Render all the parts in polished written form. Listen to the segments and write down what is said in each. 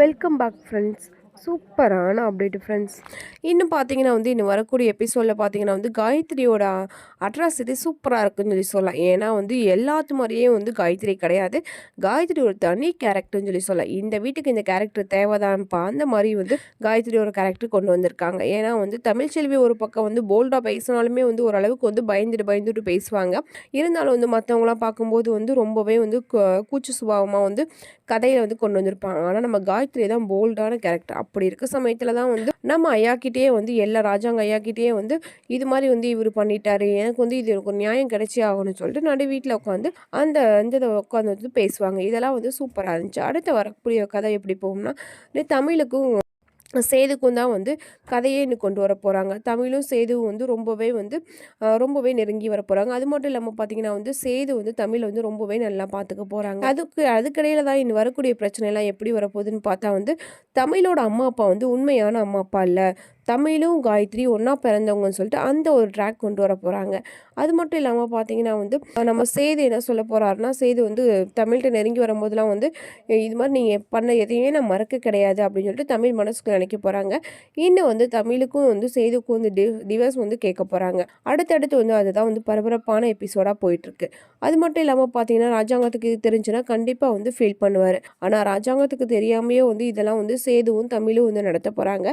Welcome back friends. சூப்பரான update friends. இன்னும் பார்த்தீங்கன்னா இன்னும் வரக்கூடிய எபிசோடில் பார்த்தீங்கன்னா காயத்ரியோட அட்ராசிட்டி சூப்பராக இருக்குன்னு சொல்லலாம். ஏன்னா எல்லாத்து மாதிரியே காயத்ரி கிடையாது. காயத்ரி ஒரு தனி கேரக்டர்னு சொல்லலாம். இந்த வீட்டுக்கு இந்த கேரக்டர் தேவைதான்ப்பா அந்த மாதிரி காயத்ரியோட கேரக்டர் கொண்டு வந்திருக்காங்க. ஏன்னா தமிழ்ச்செல்வி ஒரு பக்கம் போல்டாக பேசினாலுமே ஓரளவுக்கு பயந்துட்டு பேசுவாங்க. இருந்தாலும் மற்றவங்களாம் பார்க்கும்போது ரொம்பவே கூச்ச சுபாவமாக கதையை கொண்டு வந்திருப்பாங்க. ஆனால் நம்ம காயத்ரி தான் போல்டான கேரக்டர். அப்படி இருக்க சமயத்தில் தான் நம்ம ஐயாக்கிட்டேயே எல்லா ராஜாங்க ஐயாக்கிட்டேயே இது மாதிரி இவர் பண்ணிட்டாரு, எனக்கு இது எனக்கு ஒரு நியாயம் கிடைச்சே ஆகணும்னு சொல்லிட்டு நடு வீட்டில் உட்காந்து அந்த இந்த உட்காந்து பேசுவாங்க. இதெல்லாம் சூப்பராக இருந்துச்சு. அடுத்து வரக்கூடிய கதை எப்படி போகும்னா, தமிழுக்கும் சேதுக்கும் தான் கதையே இன்னும் கொண்டு வர போகிறாங்க. தமிழும் சேதுவும் ரொம்பவே நெருங்கி வர போகிறாங்க. அது மட்டும் இல்லாமல் பார்த்தீங்கன்னா சேது தமிழ் ரொம்பவே நல்லா பார்த்துக்க போகிறாங்க. அதுக்கிடையில தான் இன்னும் வரக்கூடிய பிரச்சனைலாம் எப்படி வரப்போகுதுன்னு பார்த்தா தமிழோட அம்மா அப்பா உண்மையான அம்மா அப்பா இல்லை, தமிழும் காயத்ரி ஒன்றா பிறந்தவங்கன்னு சொல்லிட்டு அந்த ஒரு ட்ராக் கொண்டு வர போகிறாங்க. அது மட்டும் இல்லாமல் பார்த்தீங்கன்னா நம்ம சேது என்ன சொல்ல போகிறாருன்னா, சேது தமிழ்கிட்ட நெருங்கி வரும்போதெல்லாம் இது மாதிரி நீங்கள் பண்ண எதையுமே நான் மறக்க கிடையாது அப்படின்னு சொல்லிட்டு தமிழ் மனசுக்கு நினைக்க போகிறாங்க. இன்னும் தமிழுக்கும் சேதுக்கும் டிவர்ஸ் கேட்க போகிறாங்க. அடுத்தடுத்து அதுதான் பரபரப்பான எபிசோடாக போயிட்டுருக்கு. அது மட்டும் இல்லாமல் பார்த்தீங்கன்னா ராஜாங்கத்துக்கு இது தெரிஞ்சுன்னா கண்டிப்பாக ஃபீல் பண்ணுவார். ஆனால் ராஜாங்கத்துக்கு தெரியாமையே இதெல்லாம் சேதுவும் தமிழும் நடத்த போகிறாங்க.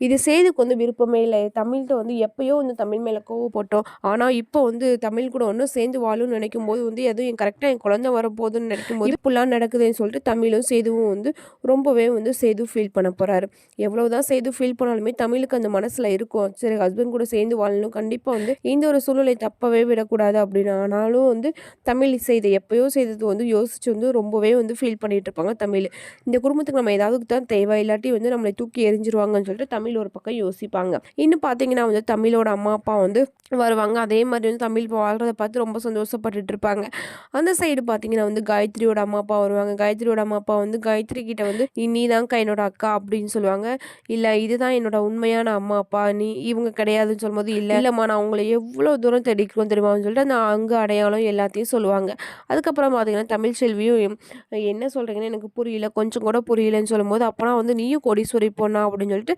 இது சேதுக்கு விருப்பமே இல்லை. தமிழ்கிட்ட எப்பயோ தமிழ் மேலே கோவப்பட்டோம், ஆனால் இப்போ தமிழ் கூட ஒன்றும் சேர்ந்து வாழும்னு நினைக்கும் போது எதுவும் கரெக்டாக என் குழந்தை வரப்போகுதுன்னு நினைக்கும் போது இப்படிலாம் நடக்குதுன்னு சொல்லிட்டு தமிழும் சேதுவும் ரொம்பவே சேது ஃபீல் பண்ண போகிறாரு. எவ்வளோதான் சேது ஃபீல் பண்ணாலுமே தமிழுக்கு அந்த மனசில் இருக்கும், சரி ஹஸ்பண்ட் கூட சேர்ந்து வாழணும், கண்டிப்பாக இந்த ஒரு சூழ்நிலை தப்பவே விடக்கூடாது அப்படின்னு. ஆனாலும் தமிழ் செய்த எப்பயோ செய்தது யோசிச்சு ரொம்பவே ஃபீல் பண்ணிட்டு இருப்பாங்க தமிழ். இந்த குடும்பத்துக்கு நம்ம ஏதாவது தான் தேவை, இல்லாட்டி நம்மளை தூக்கி எரிஞ்சிருவாங்கன்னு சொல்லிட்டு தமிழ் ஒரு பக்கம் யோசிப்பாங்க. இன்னும் பார்த்தீங்கன்னா தமிழோட அம்மா அப்பா வருவாங்க. அதே மாதிரி தமிழ் வாழ்றதை பார்த்து ரொம்ப சந்தோஷப்பட்டுட்டு இருப்பாங்க. அந்த சைடு பார்த்தீங்கன்னா காயத்ரியோட அம்மா அப்பா வருவாங்க. காயத்ரியோட அம்மா அப்பா காயத்ரி கிட்ட நீ தான்க்கா என்னோட அக்கா அப்படின்னு சொல்லுவாங்க. இல்லை இதுதான் என்னோட உண்மையான அம்மா அப்பா, நீ இவங்க கிடையாதுன்னு சொல்லும்போது இல்லைம்மா நான் அவங்களை எவ்வளோ தூரம் தேடிக்கிறோம் தெரியுமான்னு சொல்லிட்டு அந்த அங்கே அடையாளம் எல்லாத்தையும் சொல்லுவாங்க. அதுக்கப்புறம் பார்த்தீங்கன்னா தமிழ்ச்செல்வியும் என்ன சொல்கிறீங்கன்னு எனக்கு புரியல, கொஞ்சம் கூட புரியலன்னு சொல்லும்போது அப்போனா நீயும் கோடீஸ்வரி பொண்ணா அப்படின்னு சொல்லிட்டு